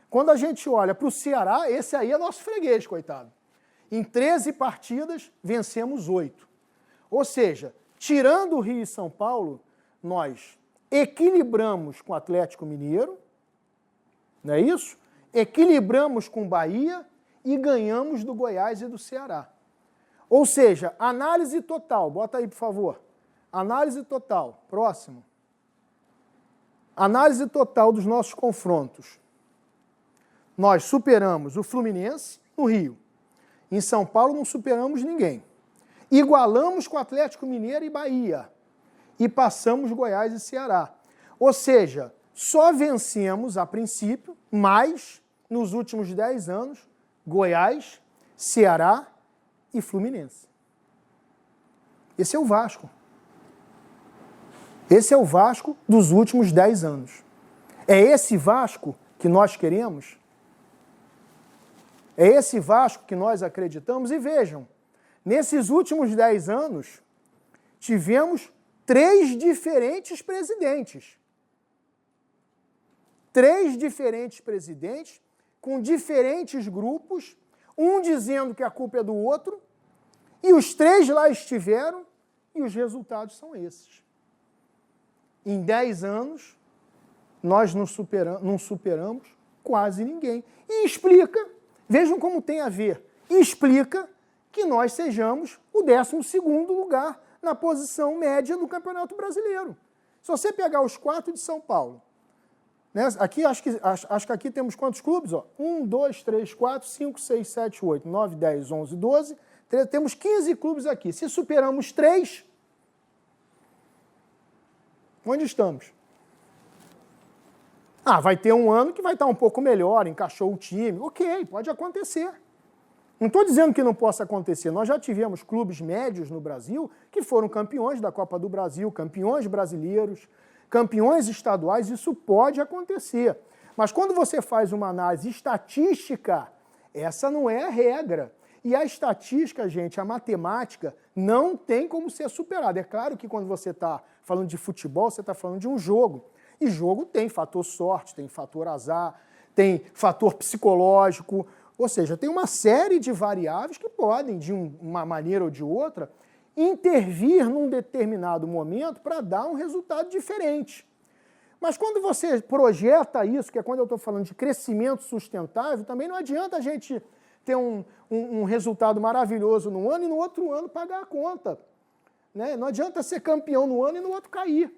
Quando a gente olha para o Ceará, esse aí é nosso freguês, coitado. Em 13 partidas, vencemos 8. Ou seja, tirando o Rio e São Paulo, nós equilibramos com o Atlético Mineiro, não é isso? Equilibramos com o Bahia e ganhamos do Goiás e do Ceará. Ou seja, análise total, bota aí por favor. Análise total, próximo. Análise total dos nossos confrontos. Nós superamos o Fluminense no Rio. Em São Paulo não superamos ninguém. Igualamos com o Atlético Mineiro e Bahia. E passamos Goiás e Ceará. Ou seja, só vencemos, a princípio, mais nos últimos 10 anos, Goiás, Ceará e Fluminense. Esse é o Vasco. Esse é o Vasco dos últimos 10 anos. É esse Vasco que nós queremos? É esse Vasco que nós acreditamos? E vejam, nesses últimos 10 anos, tivemos 3 diferentes presidentes. 3 diferentes presidentes, com diferentes grupos, um dizendo que a culpa é do outro, e os 3 lá estiveram, e os resultados são esses. Em 10 anos, nós não superamos quase ninguém. E explica, vejam como tem a ver, explica que nós sejamos o 12º lugar na posição média do Campeonato Brasileiro. Se você pegar os 4 de São Paulo, né, aqui, acho que aqui temos quantos clubes? Ó? 1, 2, 3, 4, 5, 6, 7, 8, 9, 10, 11, 12, 13, temos 15 clubes aqui. Se superamos 3, onde estamos? Ah, vai ter um ano que vai estar um pouco melhor, encaixou o time. Ok, pode acontecer. Não estou dizendo que não possa acontecer. Nós já tivemos clubes médios no Brasil que foram campeões da Copa do Brasil, campeões brasileiros, campeões estaduais. Isso pode acontecer. Mas quando você faz uma análise estatística, essa não é a regra. E a estatística, gente, a matemática, não tem como ser superada. É claro que quando você está falando de futebol, você está falando de um jogo. E jogo tem fator sorte, tem fator azar, tem fator psicológico, ou seja, tem uma série de variáveis que podem, de uma maneira ou de outra, intervir num determinado momento para dar um resultado diferente. Mas quando você projeta isso, que é quando eu estou falando de crescimento sustentável, também não adianta a gente ter um resultado maravilhoso num ano e no outro ano pagar a conta. Né? Não adianta ser campeão num ano e no outro cair.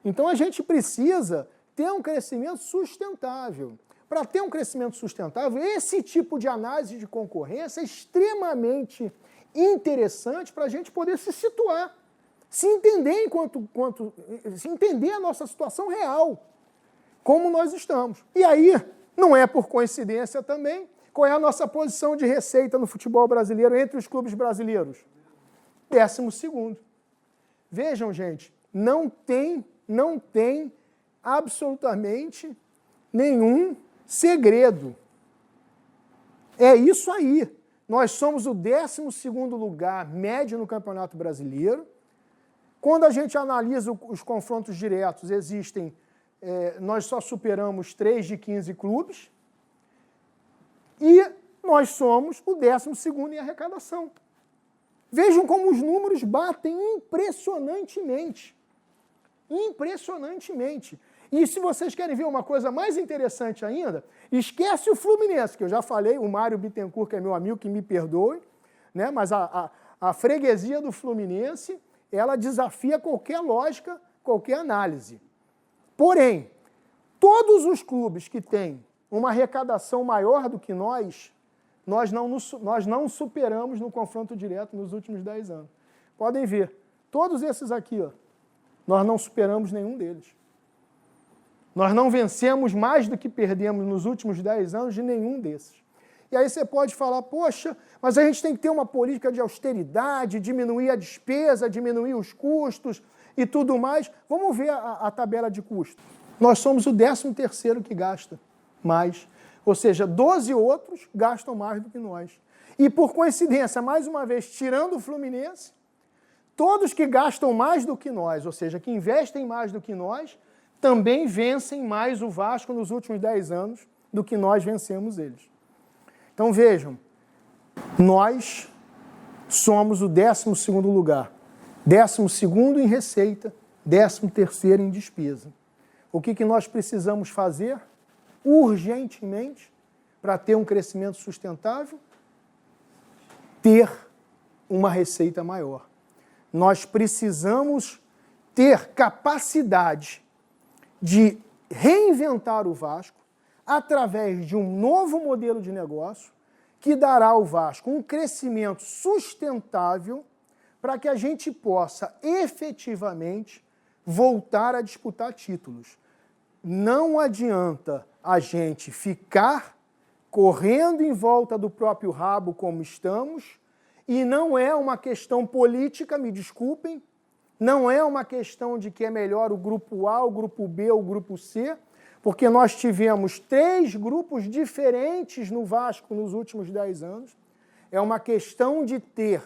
Então a gente precisa ter um crescimento sustentável. Para ter um crescimento sustentável, esse tipo de análise de concorrência é extremamente interessante para a gente poder se situar, se entender se entender a nossa situação real, como nós estamos. E aí, não é por coincidência também, qual é a nossa posição de receita no futebol brasileiro entre os clubes brasileiros? 12º. Vejam, gente, não tem absolutamente nenhum segredo. É isso aí. Nós somos o 12º lugar médio no Campeonato Brasileiro. Quando a gente analisa os confrontos diretos, nós só superamos 3 de 15 clubes e nós somos o 12º em arrecadação. Vejam como os números batem impressionantemente. Impressionantemente. E se vocês querem ver uma coisa mais interessante ainda, esquece o Fluminense, que eu já falei, o Mário Bittencourt, que é meu amigo, que me perdoe, né? Mas a freguesia do Fluminense, ela desafia qualquer lógica, qualquer análise. Porém, todos os clubes que têm uma arrecadação maior do que nós não superamos no confronto direto nos últimos 10 anos. Podem ver, todos esses aqui, ó, nós não superamos nenhum deles. Nós não vencemos mais do que perdemos nos últimos 10 anos de nenhum desses. E aí você pode falar, poxa, mas a gente tem que ter uma política de austeridade, diminuir a despesa, diminuir os custos e tudo mais. Vamos ver a tabela de custo. Nós somos o 13º que gasta mais. Ou seja, 12 outros gastam mais do que nós. E por coincidência, mais uma vez, tirando o Fluminense, todos que gastam mais do que nós, ou seja, que investem mais do que nós, também vencem mais o Vasco nos últimos 10 anos do que nós vencemos eles. Então vejam, nós somos o 12º lugar, 12º em receita, 13º em despesa. O que nós precisamos fazer urgentemente para ter um crescimento sustentável? Ter uma receita maior. Nós precisamos ter capacidade de reinventar o Vasco através de um novo modelo de negócio que dará ao Vasco um crescimento sustentável para que a gente possa efetivamente voltar a disputar títulos. Não adianta a gente ficar correndo em volta do próprio rabo como estamos, e não é uma questão política, me desculpem, não é uma questão de que é melhor o grupo A, o grupo B ou o grupo C, porque nós tivemos 3 grupos diferentes no Vasco nos últimos 10 anos. É uma questão de ter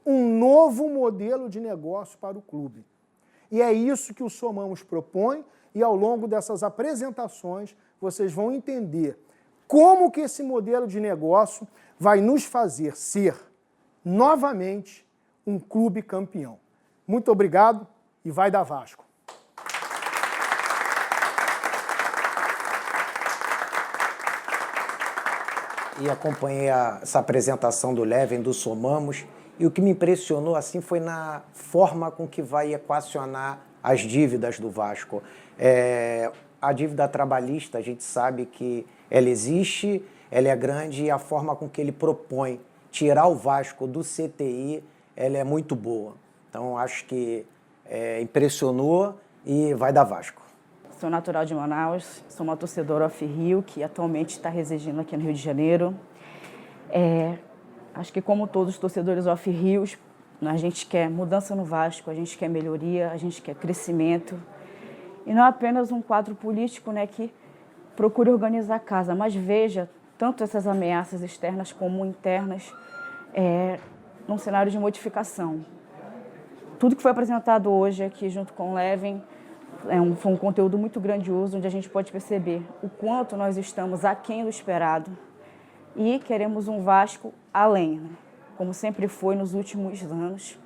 um novo modelo de negócio para o clube. E é isso que o Somamos propõe, e ao longo dessas apresentações vocês vão entender como que esse modelo de negócio vai nos fazer ser, novamente, um clube campeão. Muito obrigado e vai dar Vasco! E acompanhei essa apresentação do Levin, do Somamos, e o que me impressionou assim foi na forma com que vai equacionar as dívidas do Vasco. A dívida trabalhista, a gente sabe que ela existe, ela é grande, e a forma com que ele propõe tirar o Vasco do CTI, ela é muito boa. Então, acho que impressionou e vai dar Vasco. Sou natural de Manaus, sou uma torcedora off-Rio, que atualmente está residindo aqui no Rio de Janeiro. Acho que como todos os torcedores off-Rios, a gente quer mudança no Vasco, a gente quer melhoria, a gente quer crescimento. E não apenas um quadro político, né, que procure organizar a casa, mas veja tanto essas ameaças externas como internas num cenário de modificação. Tudo que foi apresentado hoje aqui junto com o Levin foi um conteúdo muito grandioso, onde a gente pode perceber o quanto nós estamos aquém do esperado e queremos um Vasco além, né? Como sempre foi nos últimos anos,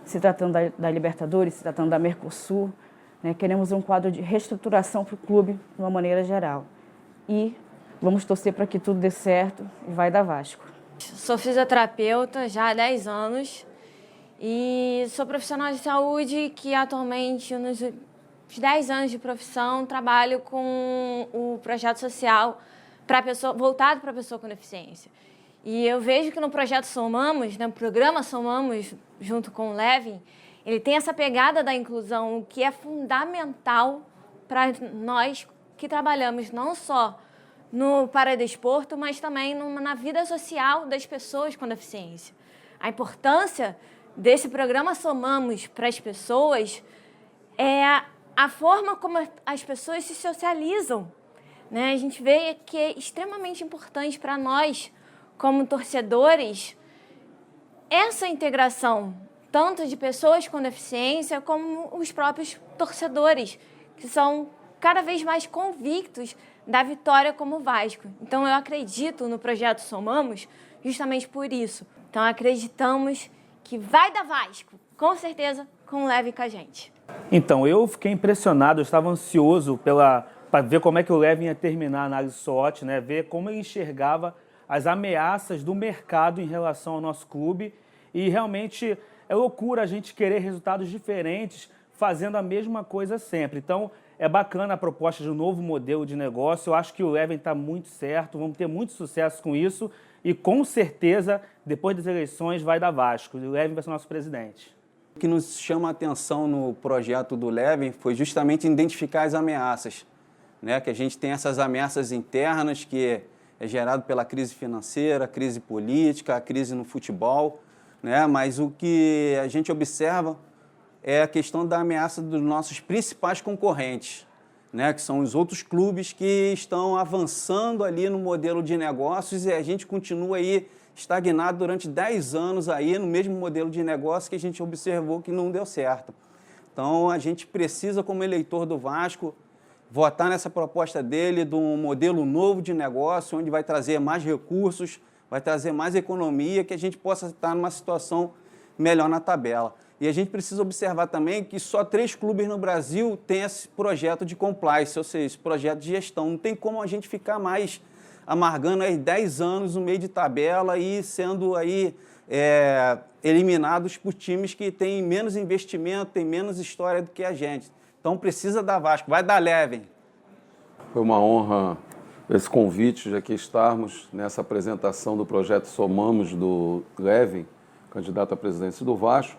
se tratando da Libertadores, se tratando da Mercosul, né? Queremos um quadro de reestruturação para o clube de uma maneira geral. E vamos torcer para que tudo dê certo e vai dar Vasco. Sou fisioterapeuta já há 10 anos. E sou profissional de saúde que atualmente, nos 10 anos de profissão, trabalho com o projeto social voltado para a pessoa com deficiência. E eu vejo que no projeto Somamos, no programa Somamos, junto com o Levin, ele tem essa pegada da inclusão que é fundamental para nós que trabalhamos não só no paradesporto, mas também na vida social das pessoas com deficiência. A importância desse programa Somamos para as pessoas é a forma como as pessoas se socializam, né? A gente vê que é extremamente importante para nós, como torcedores, essa integração, tanto de pessoas com deficiência como os próprios torcedores, que são cada vez mais convictos da vitória como Vasco. Então, eu acredito no projeto Somamos justamente por isso. Então, acreditamos que vai dar Vasco, com certeza, com o Levin com a gente. Então, eu fiquei impressionado, eu estava ansioso para ver como é que o Levin ia terminar a análise SWOT, né? Ver como ele enxergava as ameaças do mercado em relação ao nosso clube. E realmente é loucura a gente querer resultados diferentes fazendo a mesma coisa sempre. Então, é bacana a proposta de um novo modelo de negócio. Eu acho que o Levin está muito certo, vamos ter muito sucesso com isso. E com certeza, depois das eleições, vai dar Vasco. O Levin vai ser nosso presidente. O que nos chama a atenção no projeto do Levin foi justamente identificar as ameaças, né? Que a gente tem essas ameaças internas, que é gerado pela crise financeira, a crise política, a crise no futebol, né? Mas o que a gente observa é a questão da ameaça dos nossos principais concorrentes, né? Que são os outros clubes que estão avançando ali no modelo de negócios e a gente continua aí estagnado durante 10 anos aí no mesmo modelo de negócio que a gente observou que não deu certo. Então, a gente precisa, como eleitor do Vasco, votar nessa proposta dele de um modelo novo de negócio, onde vai trazer mais recursos, vai trazer mais economia, que a gente possa estar numa situação melhor na tabela. E a gente precisa observar também que só 3 clubes no Brasil têm esse projeto de compliance, ou seja, esse projeto de gestão. Não tem como a gente ficar mais amargando aí 10 anos no meio de tabela e sendo aí eliminados por times que têm menos investimento, têm menos história do que a gente. Então precisa dar Vasco, vai dar Levin. Foi uma honra esse convite de aqui estarmos nessa apresentação do projeto Somamos do Levin, candidato à presidência do Vasco,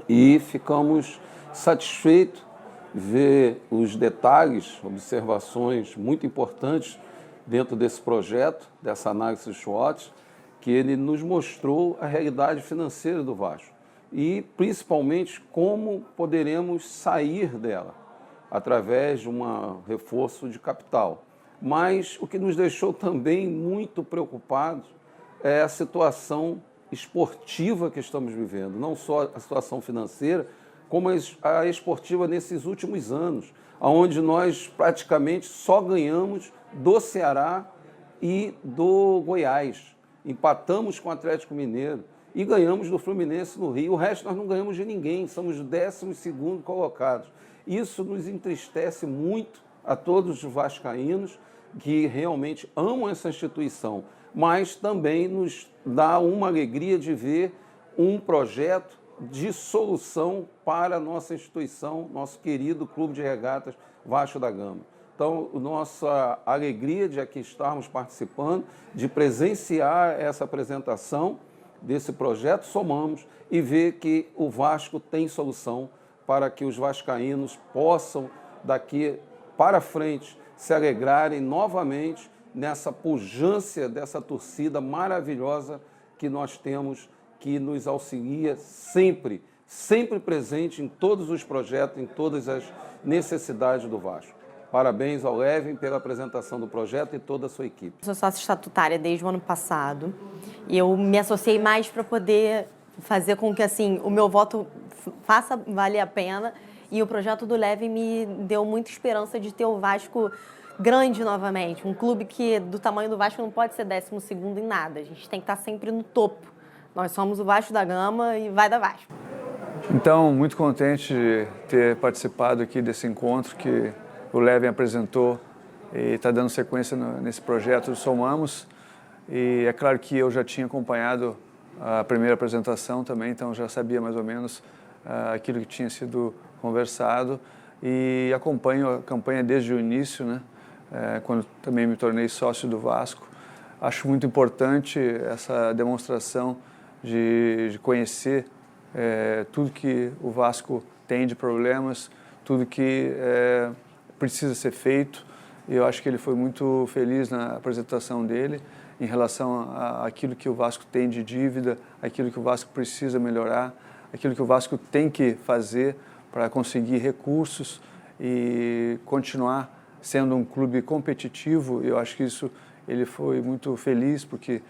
e ficamos satisfeitos de ver os detalhes, observações muito importantes dentro desse projeto, dessa análise SWOT, que ele nos mostrou a realidade financeira do Vasco e, principalmente, como poderemos sair dela através de um reforço de capital. Mas o que nos deixou também muito preocupados é a situação esportiva que estamos vivendo, não só a situação financeira, como a esportiva nesses últimos anos, onde nós praticamente só ganhamos do Ceará e do Goiás. Empatamos com o Atlético Mineiro e ganhamos do Fluminense no Rio. O resto nós não ganhamos de ninguém, somos 12º colocados. Isso nos entristece muito a todos os vascaínos que realmente amam essa instituição, mas também nos dá uma alegria de ver um projeto de solução para a nossa instituição, nosso querido Clube de Regatas Vasco da Gama. Então, nossa alegria de aqui estarmos participando, de presenciar essa apresentação desse projeto Somamos e ver que o Vasco tem solução para que os vascaínos possam, daqui para frente, se alegrarem novamente nessa pujança dessa torcida maravilhosa que nós temos, que nos auxilia sempre, sempre presente em todos os projetos, em todas as necessidades do Vasco. Parabéns ao Levin pela apresentação do projeto e toda a sua equipe. Eu sou sócia estatutária desde o ano passado e eu me associei mais para poder fazer com que assim, o meu voto faça valer a pena, e o projeto do Levin me deu muita esperança de ter o Vasco grande novamente. Um clube que do tamanho do Vasco não pode ser 12º em nada, a gente tem que estar sempre no topo. Nós somos o Vasco da Gama e vai da Vasco. Então, muito contente de ter participado aqui desse encontro que o Levin apresentou e está dando sequência nesse projeto do Somamos. E é claro que eu já tinha acompanhado a primeira apresentação também, então já sabia mais ou menos aquilo que tinha sido conversado e acompanho a campanha desde o início, né? Quando também me tornei sócio do Vasco. Acho muito importante essa demonstração de conhecer tudo que o Vasco tem de problemas, tudo que precisa ser feito. E eu acho que ele foi muito feliz na apresentação dele em relação àquilo que o Vasco tem de dívida, aquilo que o Vasco precisa melhorar, aquilo que o Vasco tem que fazer para conseguir recursos e continuar sendo um clube competitivo. Eu acho que isso ele foi muito feliz, porque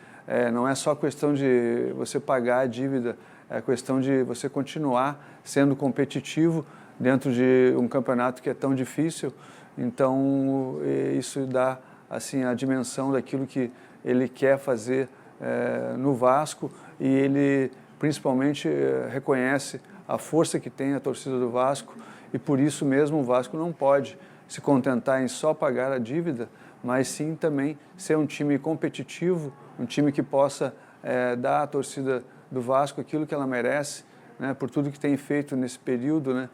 não é só questão de você pagar a dívida, é questão de você continuar sendo competitivo dentro de um campeonato que é tão difícil. Então, isso dá assim a dimensão daquilo que ele quer fazer no Vasco, e ele principalmente reconhece a força que tem a torcida do Vasco, e por isso mesmo o Vasco não pode se contentar em só pagar a dívida, mas sim também ser um time competitivo, um time que possa dar à torcida do Vasco aquilo que ela merece, né, por tudo que tem feito nesse período, né,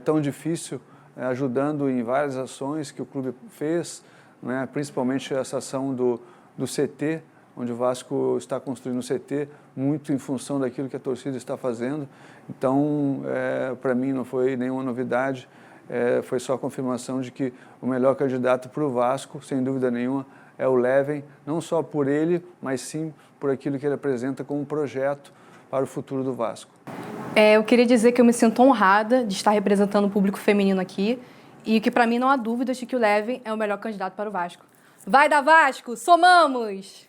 tão difícil, ajudando em várias ações que o clube fez, né, principalmente essa ação do CT, onde o Vasco está construindo o CT, muito em função daquilo que a torcida está fazendo. Então, para mim não foi nenhuma novidade, foi só a confirmação de que o melhor candidato para o Vasco, sem dúvida nenhuma, é o Levin, não só por ele, mas sim por aquilo que ele apresenta como um projeto para o futuro do Vasco. Eu queria dizer que eu me sinto honrada de estar representando o público feminino aqui e que, para mim, não há dúvidas de que o Levin é o melhor candidato para o Vasco. Vai dar Vasco! Somamos!